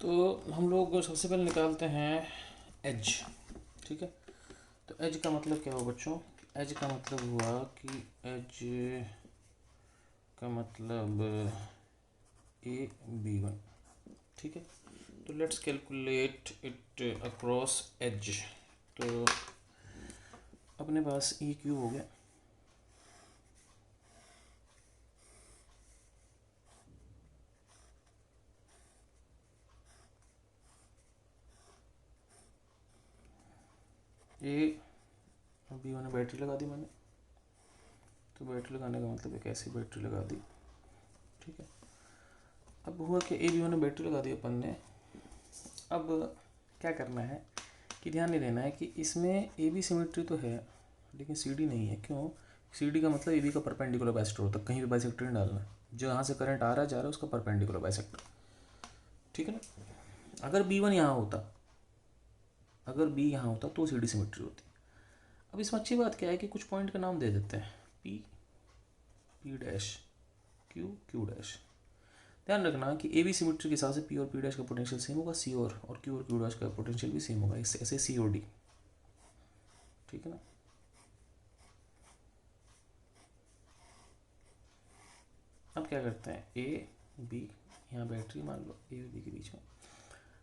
तो हम लोग सबसे पहले निकालते हैं एज। ठीक है, तो एज का मतलब क्या हुआ बच्चों? एज का मतलब हुआ कि एज का मतलब A B1। ठीक है, तो let's calculate it across edge. तो अपने पास E क्यूब हो गया, B1 में बैटरी लगा दी मैंने, तो बैटरी लगाने का मतलब एक ऐसी बैटरी लगा दी। ठीक है, अब हुआ कि A B1 में बैटरी लगा दी अपन ने। अब क्या करना है कि ध्यान नहीं देना है कि इसमें AB सिमेट्री तो है लेकिन CD नहीं है। क्यों? CD का मतलब AB का परपेंडिकुलर बाइसेक्टर होता है, कहीं भी बाइसेक्टर नहीं डालना, जो यहाँ से करंट आ रहा जा रहा है उसका परपेंडिकुलर बाइसेक्टर। ठीक है ना? अगर B1 यहाँ होता, अगर B यहाँ होता तो CD सिमेट्री होती। अब इसमें अच्छी बात क्या है कि कुछ पॉइंट का नाम दे देते हैं, P P dash Q Q dash. ध्यान रखना कि AB सिमेट्री के हिसाब से P और P डैश का पोटेंशियल सेम होगा, C और Q और Q डैश का पोटेंशियल भी सेम होगा, ऐसे C और D। ठीक है ना? अब क्या करते हैं, A B, यहाँ बैटरी मान लो A और B के बीच में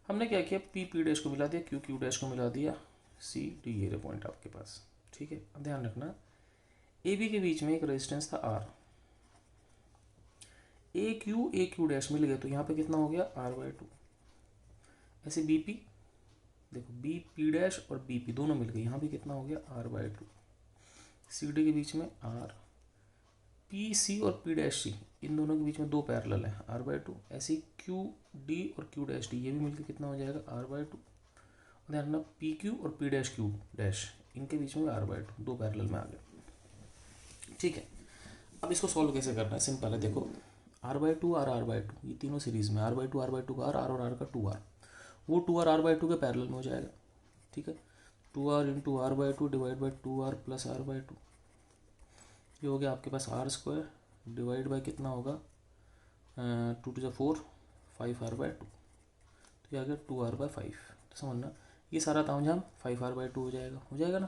हमने क्या किया, P डैश को मिला दिया, Q डैश को मिला दिया, C D ये रहे पॉइंट आपके पास। ठीक है, अब ध्यान रखना A B के बीच में एक रेजिस्टेंस था R, A Q डैश मिल गया तो यहाँ पे कितना हो गया R/2। ऐसे B P देखो, B P डैश और B P दोनों मिल गए, यहाँ भी कितना हो गया R/2। C D के बीच में R, P C और P डैश C इन दोनों के बीच में दो पैरेलल है R/2। ऐसे Q D और Q डैश D ये भी मिलकर कितना हो जाएगा R/2। ध्यान रखना पी क्यू और पी डैश क्यू डैश इनके बीच में R/2 दो पैरेलल में आ गए। ठीक है, अब इसको सॉल्व कैसे करना है, सिंपल है। देखो R/2 R/2 ये तीनों सीरीज में R/2 R/2 का R और R का 2R, वो 2R R/2 के पैरेलल में हो जाएगा। ठीक है, 2R into R/2 divide by 2R plus R/2, ये हो गया आपके पास R² डिवाइड बाई कितना होगा 2 to the 4 5R/2, तो ये आ गया 2R/5। तो समझना ये सारा तामझाम 5R/2 हो जाएगा ना।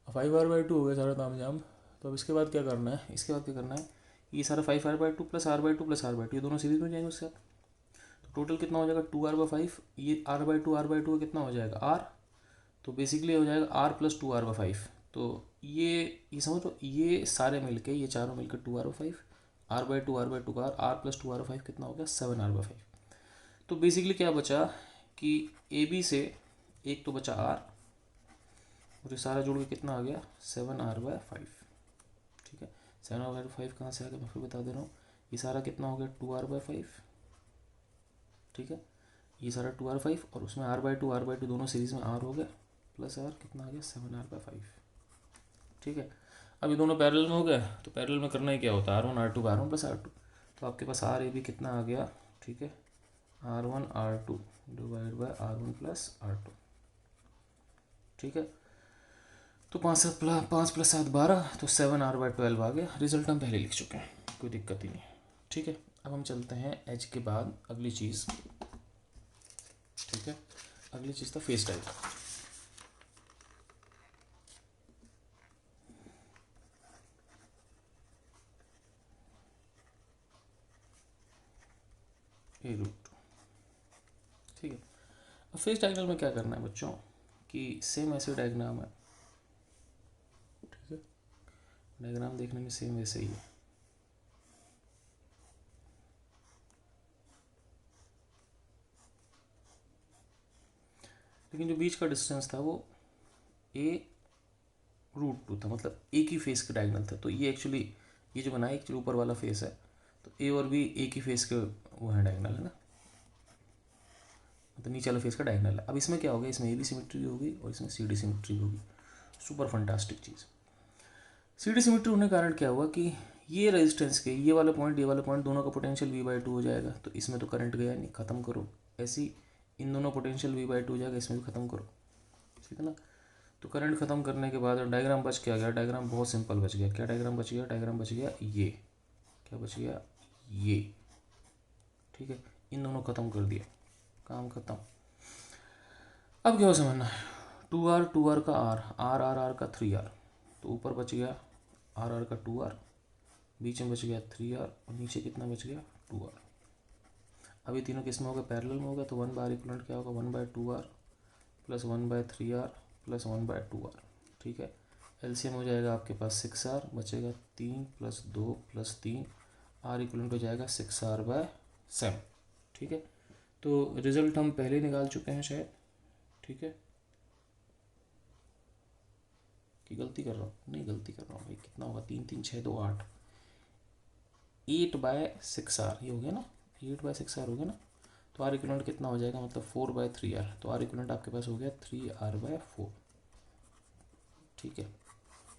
5R/2 हो गया सारा तामझाम। तो अब इसके बाद क्या करना है, इसके बाद क्या करना है, ये सारा 5R/2 plus R/2 plus R/2 ये दोनों सीरीज में जाएंगे उससे, तो टोटल कितना हो जाएगा 2R/5। ये R/2 कितना हो जाएगा R, तो बेसिकली हो जाएगा R प्लस 2R/5। तो ये समझ लो ये सारे मिलके ये चारों मिलकर 2R/5, R/2 का R प्लस 2R/5 कितना हो गया 7R/5। तो बेसिकली क्या बचा कि AB से एक तो बचा R और ये सारा जोड़ के कितना आ गया 7R/5। ठीक है, 7R/5 कहाँ से आ गया मैं फिर बता दे रहा हूँ, ये सारा कितना हो गया 2R/5। ठीक है, ये सारा 2R/5 और उसमें R/2 दोनों सीरीज में R हो गया प्लस R कितना आ गया 7R/5। ठीक है, अब ये दोनों पैरेलल में हो गया, तो पैरेलल में करना ही क्या होता है R1 R2 का R1 प्लस R2, तो आपके पास RAB कितना आ गया, ठीक है R1 R2 divide by R1 plus R2। ठीक है, तो 5 प्लस 7 12, तो 7R/12 आ गया। रिजल्ट हम पहले लिख चुके हैं, कोई दिक्कत ही नहीं। ठीक है, अब हम चलते हैं एज के बाद अगली चीज़। ठीक है, अगली चीज़ था फेस डायग्राम। ए रूट। ठीक है, अब फेस डायग्राम में क्या करना है बच्चों कि सेम ऐसे डायग्राम है। ठीक है, डायग्राम देखने में सेम वैसे ही है, लेकिन जो बीच का डिस्टेंस था वो A√2 था, मतलब एक ही फेस का डायगोनल था। तो ये एक्चुअली ये जो बना है एक्चुअली ऊपर वाला फेस है, तो A और B एक ही फेस के वो है डायगोनल है ना, मतलब नीचे वाला फेस का डायगोनल है। अब इसमें क्या होगा, इसमें AB सिमेट्री होगी और इसमें CD सिमेट्री होगी। सुपर फंटास्टिक चीज़। CD सिमेट्री होने के कारण क्या हुआ कि ये रेजिस्टेंस के ये वाला पॉइंट दोनों का पोटेंशियल V/2 हो जाएगा, तो इसमें तो करंट गया नहीं, खत्म करो। ऐसी इन दोनों पोटेंशियल V/2 हो जाएगा, इसमें भी खत्म करो। ठीक है ना, तो करंट खत्म करने के बाद डायग्राम बच क्या गया, डायग्राम बहुत सिंपल बच गया। क्या डायग्राम बच गया, डायग्राम बच गया ये, क्या बच गया ये। ठीक है, इन दोनों खत्म कर दिया। काम खत्म। अब क्या हो समझना है, 2R का R का 3R, तो ऊपर बच गया R का 2R, बीच में बच गया 3R और नीचे कितना बच गया 2R। अभी तीनों किस में होगा, पैरेलल में होगा, तो 1 बार इक्वलेंट क्या होगा 1/2R plus 1/3R plus 1/2R। ठीक है, एलसीएम हो जाएगा आपके पास 6R, बचेगा 3 + 2 + 3, R इक्वलेंट हो जाएगा 6R/7। ठीक है, तो रिजल्ट हम पहले निकाल चुके हैं शायद। ठीक है, कि गलती कर रहा हूँ, नहीं गलती कर रहा हूँ भाई, कितना होगा 3 3 6 2 8, 8/6R ये हो गया ना, 8/6R हो गया ना, तो R इक्वलेंट कितना हो जाएगा, मतलब 4/3R, तो R इक्वलेंट आपके पास हो गया 3R/4। ठीक है,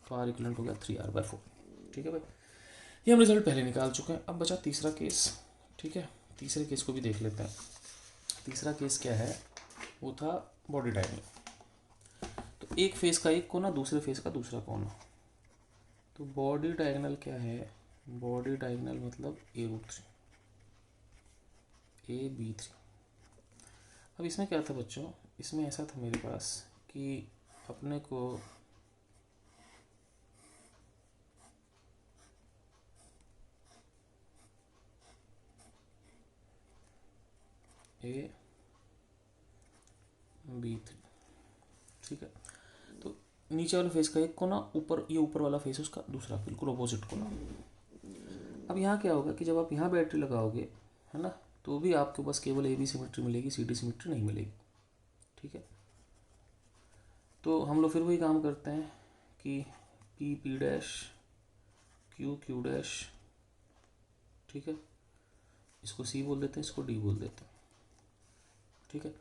तो R इक्वलेंट हो गया 3R/4। ठीक है भाई, ये हम रिजल्ट पहले निकाल चुके हैं। अब बचा तीसरा केस। ठीक है, तीसरे केस को भी देख लेते हैं। तीसरा केस क्या है, वो था बॉडी डायगोनल। तो एक फेस का एक कोना, दूसरे फेस का दूसरा कोना। तो बॉडी डायगोनल क्या है, बॉडी डायगोनल मतलब A√3 AB3। अब इसमें क्या था बच्चों, इसमें ऐसा था मेरे पास कि अपने को AB3। ठीक है, तो नीचे वाले फेस का एक कोना, ऊपर ये ऊपर वाला फेस उसका दूसरा, बिल्कुल अपोजिट कोना। अब यहाँ क्या होगा कि जब आप यहाँ बैटरी लगाओगे, है ना, तो भी आपके पास केवल AB सिमेट्री मिलेगी, CD सिमेट्री नहीं मिलेगी। ठीक है, तो हम लोग फिर वही काम करते हैं कि P डैश Q डैश, ठीक है, इसको C बोल देते हैं, इसको D बोल देते हैं। ठीक है,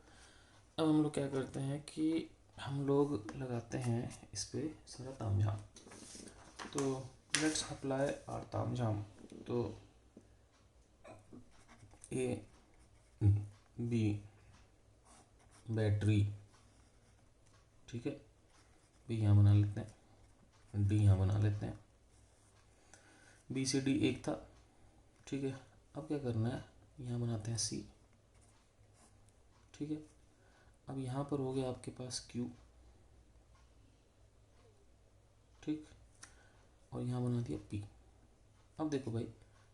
अब हम लोग क्या करते हैं कि हम लोग लगाते हैं इस पर सारा तामझाम। तो लेट्स अप्लाई आर तामझाम। तो AB बैटरी, ठीक है, B यहाँ बना लेते हैं, D यहाँ बना लेते हैं, B से D एक था। ठीक है, अब क्या करना है, यहाँ बनाते हैं C। ठीक है, अब यहाँ पर हो गया आपके पास Q। ठीक, और यहाँ बना दिया P। अब देखो भाई,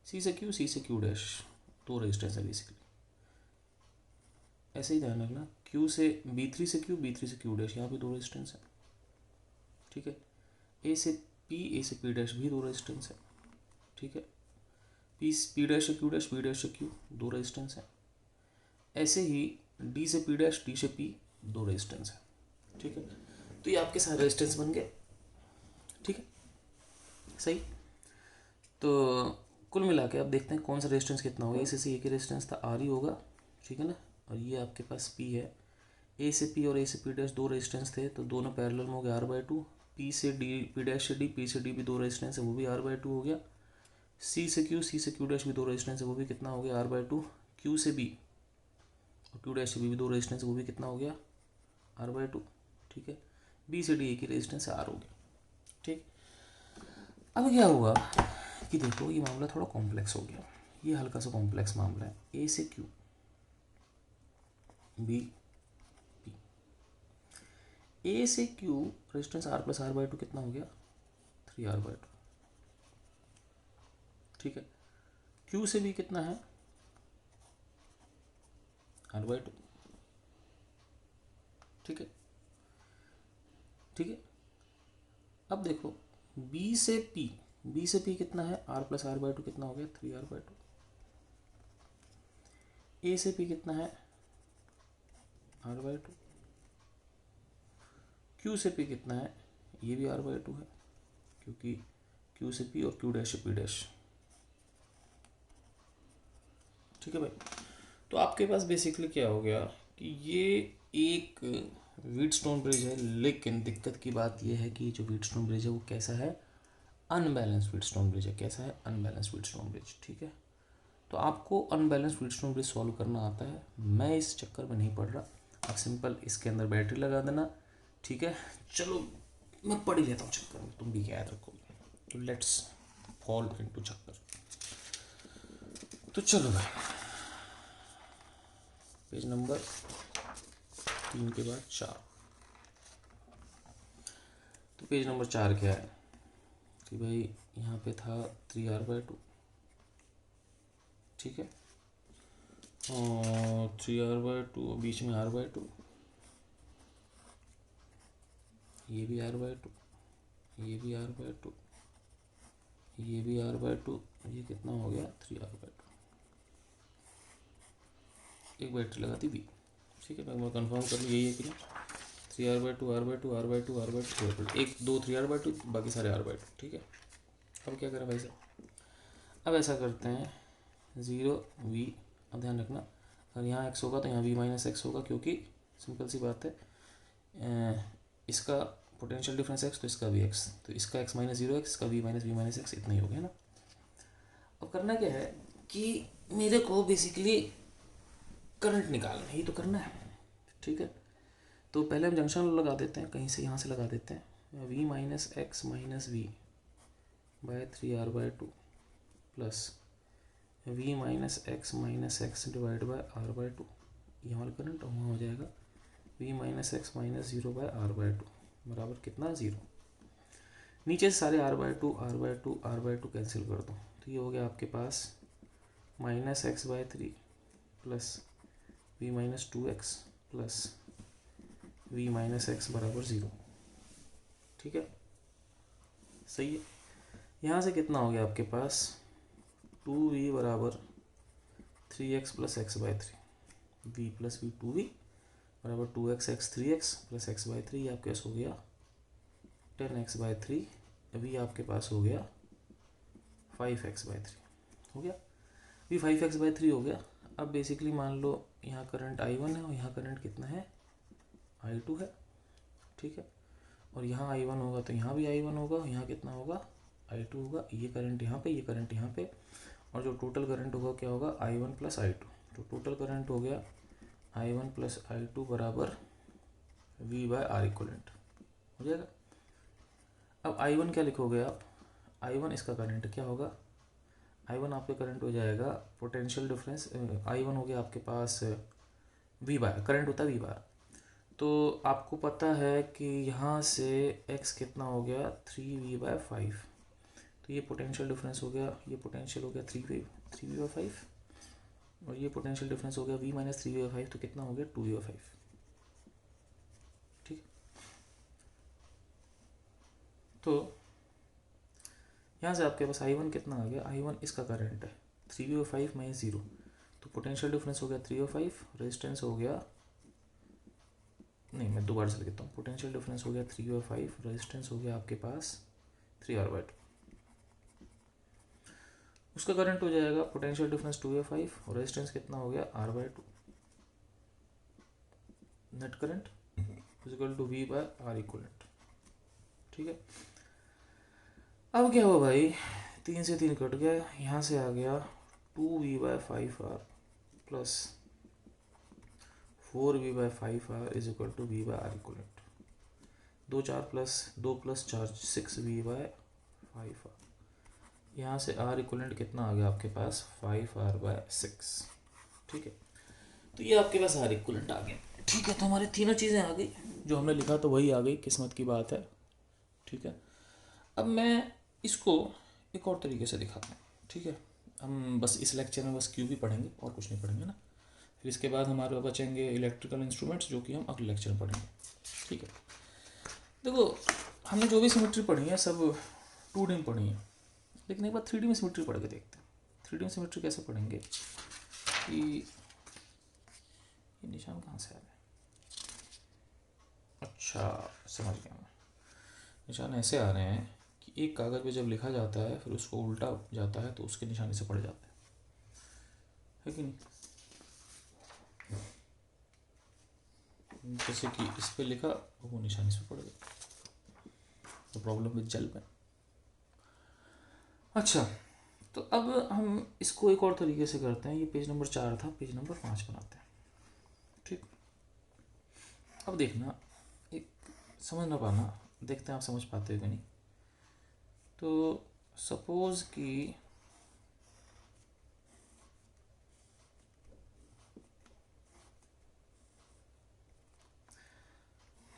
C से Q डैश, दो रेजिस्टेंस है बेसिकली। ऐसे ही ध्यान रखना, Q से B3 से Q डैश, यहाँ भी दो रेजिस्टेंस है। ठीक है, A से P डैश भी दो रेजिस्टेंस है। ठीक है, P डैश से Q डैश, P डैश से Q दो रेजिस्टेंस है। ऐसे ही D से P डैश, D से P दो रेजिस्टेंस है। ठीक है, तो ये आपके सारे रेजिस्टेंस बन गए। ठीक है, सही। तो कुल मिला के अब देखते हैं कौन सा रेजिस्टेंस कितना होगा। ए से एक ही रेजिस्टेंस था, R ही होगा। ठीक है ना, और ये आपके पास P है। A से P और A से P डैश दो रेजिस्टेंस थे, तो दोनों पैरेलल में हो गया R/2। P से D, P डैश से D, P से D भी दो रेजिस्टेंस है, वो भी R/2 हो गया। C से Q डैश भी दो रेजिस्टेंस है, वो भी कितना हो गया R/2। Q से B और Q डैश से B भी दो रेजिस्टेंस है, वो भी कितना हो गया R/2। ठीक है, B से D एक ही रेजिस्टेंस है, R हो गया। ठीक, अब क्या हुआ कि देखो ये मामला थोड़ा कॉम्प्लेक्स हो गया, ये हल्का सा कॉम्प्लेक्स मामला है। A से Q, B, P। A से Q resistance R plus R/2 कितना हो गया 3R/2। ठीक है, Q से B कितना है R/2। ठीक है, ठीक है, अब देखो B से P कितना है R प्लस R/2 कितना हो गया 3R/2। A से P कितना है R/2। Q से P कितना है, ये भी R/2 है, क्योंकि Q से P और Q डैश से P डैश। ठीक है भाई, तो आपके पास बेसिकली क्या हो गया कि ये एक व्हीटस्टोन ब्रिज है, लेकिन दिक्कत की बात यह है कि जो व्हीटस्टोन ब्रिज है वो कैसा है, अनबैलेंस व्हीटस्टोन ब्रिज है। कैसा है, अनबैलेंस व्हीटस्टोन ब्रिज। ठीक है, तो आपको अनबैलेंस व्हीटस्टोन ब्रिज सॉल्व करना आता है, मैं इस चक्कर में नहीं पड़ रहा। आप सिंपल इसके अंदर बैटरी लगा देना। ठीक है, चलो मैं पढ़ ही लेता हूँ चक्कर में, तुम भी क्या याद रखोगे। तो लेट्स फॉल इनटू चक्कर। तो चलो भाई, पेज नंबर 3 के बाद 4। तो पेज नंबर 4 क्या है कि भाई यहाँ पे था 3r/2, ठीक है, और 3r/2 बीच में r/2, ये भी r/2, ये भी r/2, ये भी r/2, ये कितना हो गया 3r/2। एक बैटरी लगा दी बी, ठीक है, मैं कंफर्म कर लूँ यही है कि नहीं। 3r/2 r/2 r/2 r/2 3r/2, 1 2 3r/2, बाकी सारे r/2, ठीक है। अब क्या करें भाई साहब, अब ऐसा करते हैं 0 v, अब ध्यान रखना अगर यहाँ x होगा तो यहाँ v माइनस एक्स होगा, क्योंकि सिंपल सी बात है, इसका पोटेंशियल डिफरेंस x तो इसका भी x, तो इसका x माइनस 0x, इसका v माइनस x, इतना ही हो गया ना। अब करना क्या है कि मेरे को बेसिकली करंट निकालना ही तो करना है, ठीक है। तो पहले हम जंक्शन लगा देते हैं, कहीं से यहाँ से लगा देते हैं, v minus x minus v by 3r/2 plus v minus x divide by r/2, ये हमारा करंट वहाँ हो जाएगा v minus x minus 0 by r/2 बराबर कितना 0। नीचे से सारे r/2 कैंसिल कर दो, तो ये हो गया आपके पास -x/3 plus v minus 2x plus v minus x बराबर 0, ठीक है, सही है। यहाँ से कितना हो गया आपके पास 2v बराबर 3x plus x/3, v plus v 2v बराबर 2x x 3x plus x/3, ये आपके पास हो गया 10x/3, v आपके पास हो गया 5x/3, हो गया v 5x/3 हो गया। अब बेसिकली मान लो यहाँ करंट I1 है और यहाँ करंट कितना है I2 है, ठीक है, और यहाँ I1 होगा तो यहाँ भी I1 होगा, यहाँ कितना होगा I2 होगा, ये करंट यहाँ पे, ये करंट यहाँ पे, और जो टोटल करंट होगा क्या होगा I1 प्लस I2, तो टोटल करंट हो गया I1 प्लस I2 बराबर V बाय R इक्वलेंट हो जाएगा। अब I1 क्या लिखोगे आप, I1 इसका करंट क्या होगा, I1 आपके करंट हो जाएगा पोटेंशियल डिफरेंस, I1 हो गया आपके पास V बार, करंट होता है V बार, तो आपको पता है कि यहाँ से x कितना हो गया 3v/5, तो ये पोटेंशियल डिफरेंस हो गया, ये पोटेंशियल हो गया 3v/5, और ये पोटेंशियल डिफरेंस हो गया v माइनस 3v/5, तो कितना हो गया 2v/5, ठीक। तो यहाँ से आपके पास I1 कितना आ गया, I1 इसका करंट है 3v/5 माइनस 0, तो पोटेंशियल डिफरेंस हो गया 3v/5, रेजिस्टेंस हो गया, नहीं मैं दोबारा से लिखता हूँ, पोटेंशियल डिफरेंस हो गया 3v/5, रेजिस्टेंस हो गया आपके पास 3r/2, उसका करंट हो जाएगा पोटेंशियल डिफरेंस 2v/5 और रेजिस्टेंस कितना हो गया r/2, net current equal to v by R equivalent, ठीक है। अब क्या हुआ भाई, 3 से 3 कट गया, यहाँ से आ गया 2v/5r plus 4v/5r is equal to v by R equivalent, 2 4 plus 2 plus 4 6v/5r, यहाँ से R इक्वलेंट कितना आ गया आपके पास 5r/6, ठीक है। तो ये आपके पास R इक्वलेंट आ गया, ठीक है। तो हमारे तीनों चीज़ें आ गई, जो हमने लिखा तो वही आ गई, किस्मत की बात है, ठीक है। अब मैं इसको एक और तरीके से दिखाता हूँ, ठीक है। हम बस इस लेक्चर में बस क्यू भी पढ़ेंगे और कुछ नहीं पढ़ेंगे ना, फिर इसके बाद हमारे बचेंगे इलेक्ट्रिकल इंस्ट्रूमेंट्स, जो कि हम अगले लेक्चर में पढ़ेंगे, ठीक है। देखो हमने जो भी सिमेट्री पढ़ी है सब 2D में पढ़ी है, लेकिन एक बार 3D में सिमेट्री पढ़ के देखते हैं। 3D में सिमेट्री कैसे पढ़ेंगे कि ये निशान कहाँ से आ रहा है, अच्छा समझ गया मैं, निशान ऐसे आ रहे हैं कि एक कागज़ पे जब लिखा जाता है फिर उसको उल्टा जाता है तो उसके निशानी से पड़ जाता है कि नहीं। जैसे कि इस पे लिखा वो निशानी से पड़ गया, तो प्रॉब्लम विद जेल पेन। अच्छा तो अब हम इसको एक और तरीके से करते हैं, ये पेज नंबर 4 था, पेज नंबर 5 बनाते हैं, ठीक। अब देखना, एक समझ ना पाना, देखते हैं आप समझ पाते हो कि नहीं। तो सपोज कि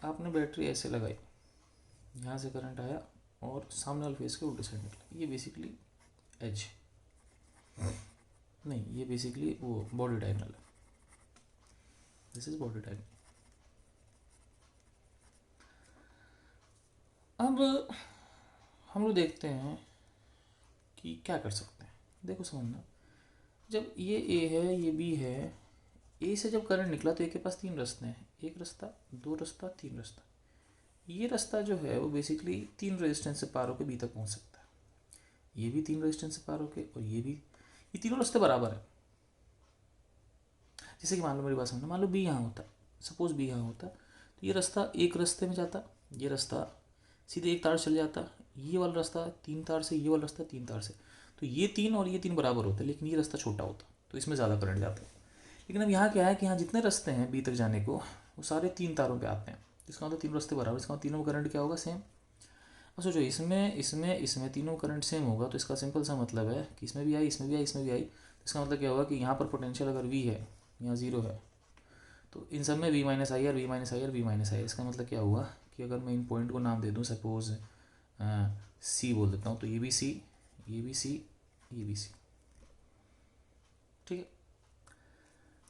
आपने बैटरी ऐसे लगाई, यहाँ से करंट आया और सामने वाले फेस के उल्टे साइड निकला, ये बेसिकली एज नहीं, ये बेसिकली वो बॉडी डायगोनल है, दिस इज बॉडी डायगोनल। अब हम लोग देखते हैं कि क्या कर सकते हैं। देखो समझना, जब ये ए है ये बी है, ए से जब करंट निकला तो ए के पास तीन रास्ते हैं, एक रास्ता, दो रास्ता, तीन रास्ता। ये रास्ता जो है वो बेसिकली तीन रेजिस्टेंस से पार होकर बी तक पहुंच सकता है, ये भी तीन रेजिस्टेंस से पार होके, और ये भी, ये तीनों रास्ते बराबर है। जैसे कि मान लो, मेरी बात समझना, मान लो बी यहाँ होता, सपोज बी यहाँ होता, तो ये रास्ता एक रास्ते में जाता, ये रास्ता सीधे एक तार चल जाता, ये वाला रास्ता तीन तार से, ये वाला रास्ता तीन तार से, तो ये तीन और ये तीन बराबर होते, लेकिन ये रास्ता छोटा होता, तो इसमें ज़्यादा करंट जाता है। लेकिन अब यहाँ क्या है कि यहाँ जितने रास्ते हैं बी तक जाने को, वो सारे तीन तारों पे आते हैं, इसका मतलब तीन रास्ते बराबर, इसका मतलब तीनों में करंट क्या होगा, सेम। अब सोचो, इसमें तीनों करंट सेम होगा, तो इसका सिंपल सा मतलब है कि इसमें भी आई, इसमें भी आई, इसमें भी आई, तो इसका मतलब क्या होगा कि यहाँ पर पोटेंशियल अगर वी है, यहाँ ज़ीरो है, तो इन सब में V minus I R, V minus I R, V minus I R. इसका मतलब क्या हुआ कि अगर मैं इन पॉइंट को नाम दे दूँ, सपोज सी बोल देता हूँ, तो ये भी सी, ये भी सी, ये भी सी, ठीक है।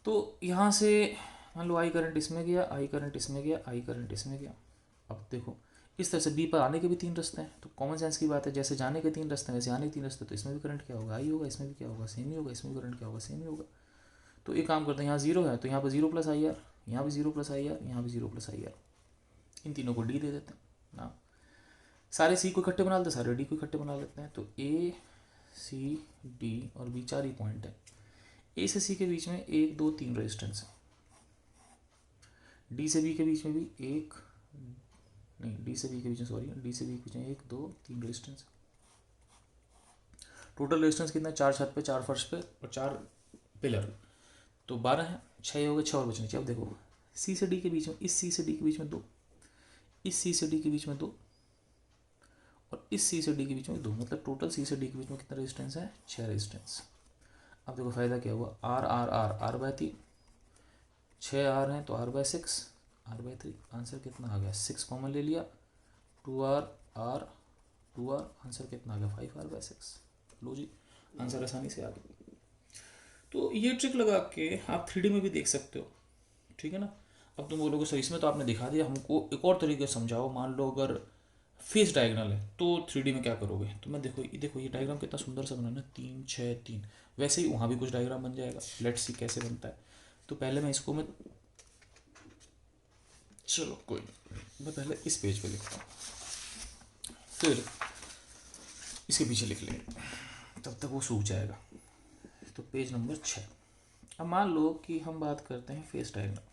तो यहाँ से मान लो आई करंट इसमें गया, आई करंट इसमें गया, आई करंट इसमें गया। अब देखो, इस तरह से बी पर आने के भी तीन रास्ते हैं, तो कॉमन सेंस की बात है, जैसे जाने के तीन रास्ते हैं वैसे आने के तीन रास्ते, तो इसमें भी करंट क्या होगा, आई होगा, इसमें भी क्या होगा, सेम ही होगा, इसमें भी करंट क्या होगा, सेम ही होगा। तो एक काम करते हैं, यहाँ जीरो है तो यहाँ पर जीरो प्लस आई आर, यहाँ भी जीरो प्लस आई आर, यहाँ भी जीरो प्लस आई आर, इन तीनों को डी दे देते हैं ना, सारे सी को इकट्ठे बना लेते हैं, सारे डी को इकट्ठे बना लेते हैं। तो ए सी डी और बी चार ही पॉइंट है, ए से सी के बीच में एक दो तीन रेजिस्टेंस है, डी से बी के बीच में भी एक, नहीं डी से बी के बीच में, सॉरी, डी से बी के बीच में एक दो तीन रेजिस्टेंस। टोटल रेजिस्टेंस कितना है, चार छत पे, चार फर्श पे और चार पिलर, तो 12 है, 6 हो गए, 6 और बचने चाहिए। अब देखो, सी से डी के बीच में, इस सी से डी के बीच में दो, इस सी से डी के बीच में दो, और इस सी से डी के बीच में दो, मतलब टोटल सी से डी के बीच में कितना रेजिस्टेंस है, 6 रेजिस्टेंस। अब देखो फायदा क्या हुआ, R R R, R by 3, 6 R हैं तो R by 6, R by 3, answer कितना आ गया, 6 कॉमन ले लिया, 2 आर आर 2 आर, आंसर कितना आ गया, 5 आर बाय 6। लो जी, आंसर आसानी से आ गया। तो ये ट्रिक लगा के आप 3D में भी देख सकते हो, ठीक है ना। अब तुम बोलोगे सर इसमें तो आपने दिखा दिया, हमको एक और तरीके से समझाओ। मान लो अगर फेस डायगोनल है तो 3D में क्या करोगे, तो मैं देखो ये डायग्राम कितना सुंदर सा बनाना, 3 6 3, वैसे ही वहाँ भी कुछ डायग्राम बन जाएगा। लेट्स सी कैसे बनता है। तो पहले मैं इसको चलो कोई नहीं, मैं पहले इस पेज पे लिखता हूँ, फिर इसके पीछे लिख लेंगे, तब तक वो सूख जाएगा। तो पेज नंबर 6। अब मान लो कि हम बात करते हैं फेस डायग्राम।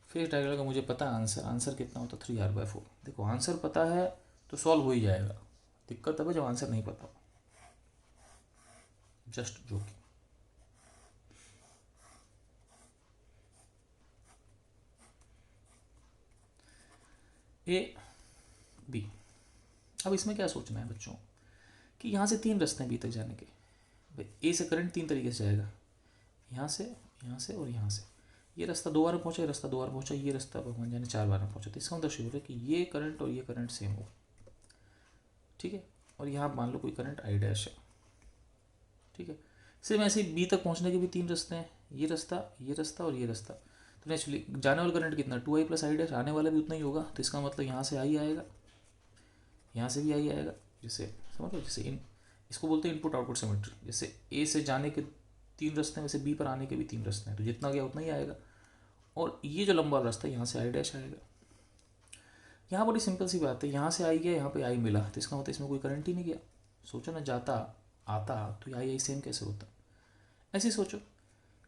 फेस डायग्राम का मुझे पता है आंसर कितना होता है, 3r/4। देखो आंसर पता है तो सॉल्व हो ही जाएगा, दिक्कत तब है जब आंसर नहीं पता हो, जस्ट जोकिंग। ए बी, अब इसमें क्या सोचना है बच्चों कि यहाँ से तीन रास्ते हैं बी तक जाने के। भाई ए से करंट तीन तरीके से जाएगा, यहाँ से और यहाँ से। ये रास्ता 2 बार पहुँचा, ये रास्ता 2 बार पहुँचा, ये रास्ता भगवान जाने 4 बार पहुँचा। तो इसका मतलब शुरू है कि ये करंट और ये करंट सेम हो, ठीक है। और यहाँ मान लो कोई करंट आई डैश है, ठीक है। सेम ऐसे ही बी तक पहुँचने के भी तीन रास्ते हैं, ये रास्ता और ये रास्ता। तो नेचुरली जाने वाला करंट कितना, 2i + i डैश, आने वाला भी उतना ही होगा। तो इसका मतलब यहाँ से आई आएगा, यहाँ से भी आई आएगा। जैसे समझ लो, जैसे इसको बोलते हैं इनपुट आउटपुट सिमेट्री। जैसे ए से जाने के तीन रास्ते हैं, वैसे बी पर आने के भी तीन रास्ते हैं, तो जितना गया उतना ही आएगा। और ये जो लंबा रास्ता है यहाँ से आई डैश आएगा। यहाँ बड़ी सिंपल सी बात है, यहाँ से आई गया, यहाँ पे आई मिला, तो इसका मतलब इसमें कोई करंट ही नहीं गया। सोचो ना, जाता आता तो आई सेम कैसे होता। ऐसे सोचो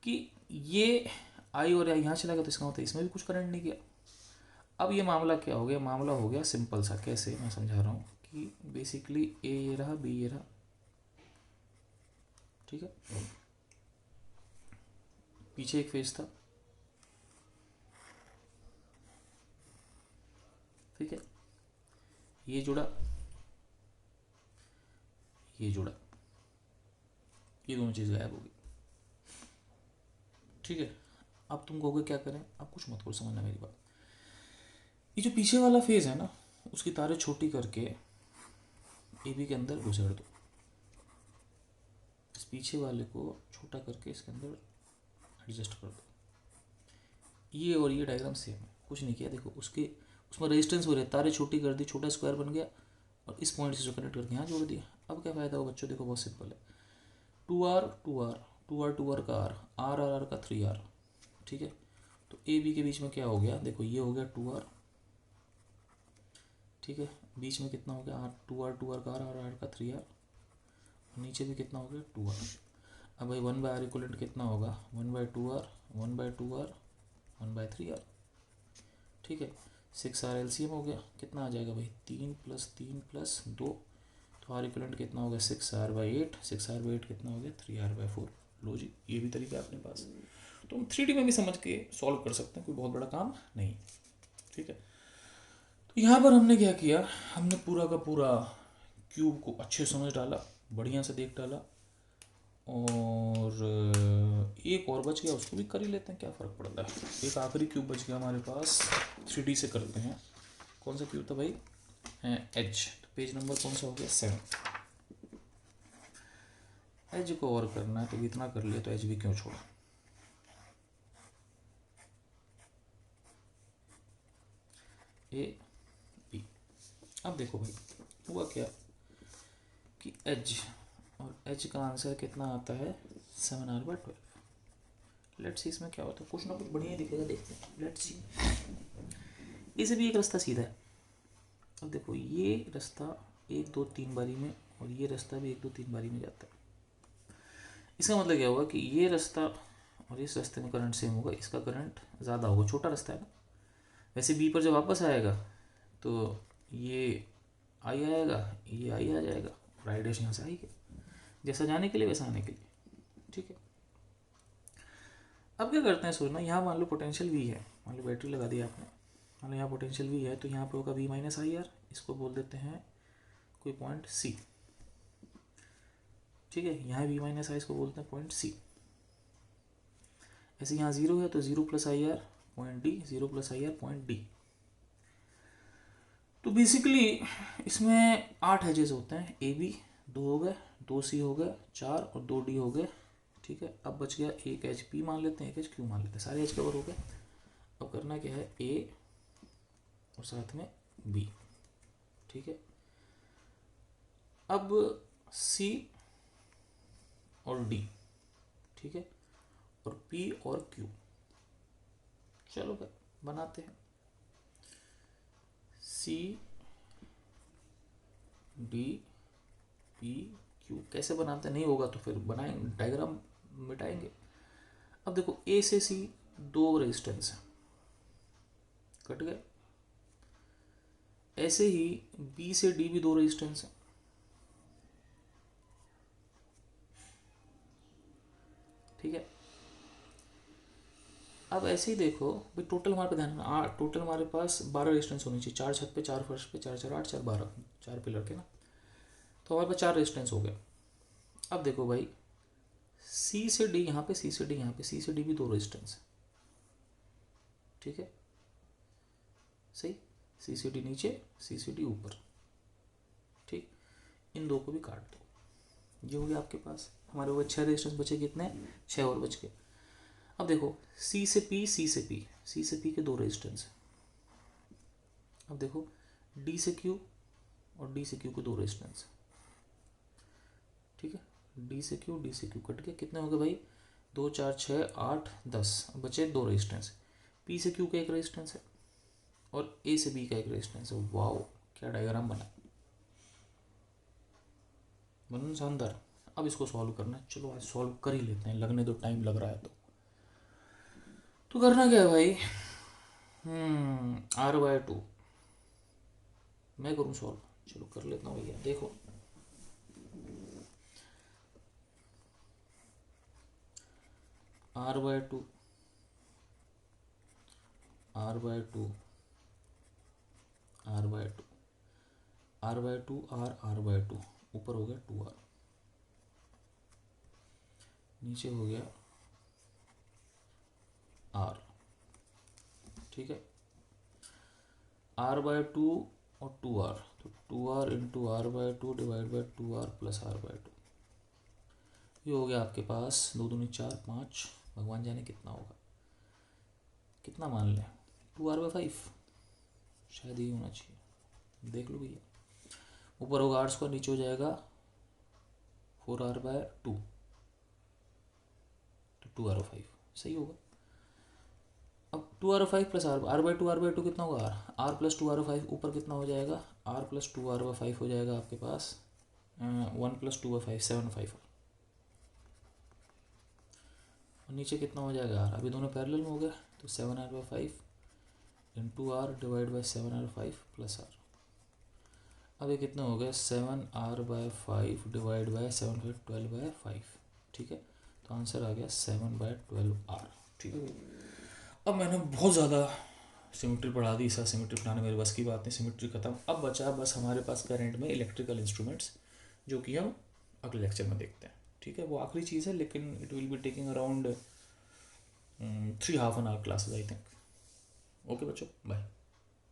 कि ये आई और आई यहाँ चला गया, तो इसका मतलब इसमें भी कुछ करंट नहीं गया। अब ये मामला क्या हो गया, मामला हो गया सिंपल सा। कैसे, मैं समझा रहा हूँ कि बेसिकली ए ये रहा, बी ये रहा, ठीक है। पीछे एक फेस था, ठीक है, ये जुड़ा, ये जुड़ा, ये दोनों चीज़ गायब हो गई, ठीक है। अब तुम कहोगे क्या करें, अब कुछ मत करो, समझना मेरी बात। ये जो पीछे वाला फेज है ना, उसकी तारें छोटी करके ए बी के अंदर घुसेड़ दो, इस पीछे वाले को छोटा करके इसके अंदर एडजस्ट कर दो। ये और ये डायग्राम सेम है, कुछ नहीं किया। देखो उसके उसमें रेजिस्टेंस हो रहा है, तारें छोटी कर दी, छोटा स्क्वायर बन गया और इस पॉइंट से जो कनेक्ट करके यहाँ जोड़ दिया। अब क्या फ़ायदा हो बच्चों, देखो बहुत सिंपल है, 2R 2R 2R 2R का R, R R R का 3R, ठीक है। तो ए बी के बीच में क्या हो गया, देखो ये हो गया 2R, ठीक है। बीच में कितना हो गया, R 2R का R R R का 3R, नीचे भी कितना हो गया 2R। अब भाई 1/R इक्वलेंट कितना होगा, 1/2R 1/2R 1/3R, ठीक है। 6R LCM हो गया, कितना आ जाएगा भाई, 3 + 3 + 2, तो R इक्वलेंट कितना हो गया 6R/8, 6R/8 कितना हो गया 3R/4। लो जी, ये भी तरीका है अपने पास, तो हम 3D में भी समझ के सॉल्व कर सकते हैं, कोई बहुत बड़ा काम नहीं, ठीक है। तो यहाँ पर हमने क्या किया, हमने पूरा का पूरा क्यूब को अच्छे समझ डाला, बढ़िया से देख डाला, और एक और बच गया, उसको भी कर ही लेते हैं, क्या फ़र्क पड़ता है। एक आखिरी क्यूब बच गया हमारे पास, 3D से करते हैं। कौन सा क्यूब था भाई, एज। तो पेज नंबर कौन सा हो गया, 7। एज को और करना है, तो इतना कर लिया, तो एज भी क्यों छोड़ा। ए बी, अब देखो भाई हुआ क्या कि एज, और एज का आंसर कितना आता है 7R/12। लेट्स सी इसमें क्या होता है, कुछ ना कुछ बढ़िया दिखेगा, देखते हैं, लेट्स सी। इसे भी एक रास्ता सीधा है। अब देखो ये रास्ता 1 2 3 बारी में, और ये रास्ता भी 1 2 3 बारी में जाता है। इसका मतलब क्या होगा कि ये रास्ता और इस रास्ते में करंट सेम होगा, इसका करंट ज़्यादा होगा, छोटा रास्ता है ना। वैसे बी पर जब वापस आएगा तो ये आई आएगा, ये आई आ जाएगा, राइट डैश यहाँ से आई गया, जैसा जाने के लिए वैसा आने के लिए, ठीक है। अब क्या करते हैं, सोचना, यहाँ मान लो पोटेंशियल वी है, मान लो बैटरी लगा दी आपने, मान लो यहाँ पोटेंशियल वी है, तो यहाँ पे होगा V-IR, इसको बोल देते हैं कोई पॉइंट सी, ठीक है। यहाँ V-I इसको बोलते हैं पॉइंट सी। ऐसे यहाँ 0 है तो 0 + IR point D, 0 + IR point D. तो बेसिकली इसमें 8 एजेस होते हैं, ए बी 2 हो गए, 2 सी हो गए 4, और 2 डी हो गए, ठीक है। अब बच गया एक एच पी मान लेते हैं, एक एच क्यू मान लेते हैं, सारे एच कवर हो गए। अब करना क्या है, ए और साथ में बी, ठीक है। अब सी और डी, ठीक है, और पी और क्यू, चलो भाई बनाते हैं। सी डी पी क्यू कैसे बनाते हैं, नहीं होगा तो फिर बनाएंगे, डायग्राम मिटाएंगे। अब देखो ए से सी 2 रेजिस्टेंस है, कट गए। ऐसे ही बी से डी भी 2 रेजिस्टेंस है, ठीक है। अब ऐसे ही देखो भाई, टोटल हमारे पे ध्यान, टोटल हमारे पास 12 रेजिस्टेंस होनी चाहिए, 4 छत पे, 4 फर्श पे, 4 4 8 4 12, 4 पिलर के ना, तो हमारे पास 4 रेजिस्टेंस हो गए। अब देखो भाई, सी से डी यहाँ पे, सी से डी यहाँ पे, सी से डी भी 2 रेजिस्टेंस है, ठीक है, सही। सी सी डी नीचे, सी सी डी ऊपर, ठीक। इन दो को भी काट दो, ये हो गया आपके पास। हमारे वो 6 रेजिस्टेंस बचे, कितने, 6 और बच गए। अब देखो सी से पी, सी से पी, सी से पी के 2 रेजिस्टेंस है। अब देखो डी से क्यू और डी से क्यू के 2 रेजिस्टेंस है, ठीक है। डी से क्यू, डी से क्यू कट के कितने हो गए भाई, 2 4 6 8 10, बचे 2 रेजिस्टेंस। पी से क्यू का एक रेजिस्टेंस है, और ए से बी का एक रेजिस्टेंस है। वाओ, क्या डायग्राम बना, बनन शानदार। अब इसको सॉल्व करना है, चलो आज सॉल्व कर ही लेते हैं, लगने दो, टाइम लग रहा है तो करना क्या है भाई, R/2 मैं करूँ सॉल्व, चलो कर लेता हूँ भैया। देखो R/2 R/2 R/2 R/2 R/2, ऊपर हो गया 2R, नीचे हो गया ठीक है, r/2 और 2r, तो 2r into r/2 divide by 2r plus r/2, ये हो गया आपके पास 2 दूनी 4 5, भगवान जाने कितना होगा, कितना मान लें 2r/5, शायद यही होना चाहिए, देख लो भैया। ऊपर होगा r², नीचे हो जाएगा 4r/2, तो 2r/5 सही होगा। अब 2r/5 प्लस r/2 कितना होगा, r प्लस 2r/5, ऊपर कितना हो जाएगा, r प्लस 2r/5 हो जाएगा आपके पास 1 प्लस 2/5 7/5, और नीचे कितना हो जाएगा r, अभी दोनों पैरेलल में हो गए, तो 7r/5 into r divide by 7r/5 plus r, अब ये कितना हो गया 7r/5 डिवाइड बाई 7 12/5, ठीक है, तो आंसर आ गया 7/12r, ठीक है। अब मैंने बहुत ज़्यादा सिमेट्री पढ़ा दी, इस सिमेट्री पढ़ाने मेरे बस की बात नहीं, सिमेट्री खत्म। अब बचा बस हमारे पास करंट में इलेक्ट्रिकल इंस्ट्रूमेंट्स, जो कि हम अगले लेक्चर में देखते हैं, ठीक है। वो आखिरी चीज़ है, लेकिन it will be taking around 3 half an hour classes I think. Okay बच्चों, बाय।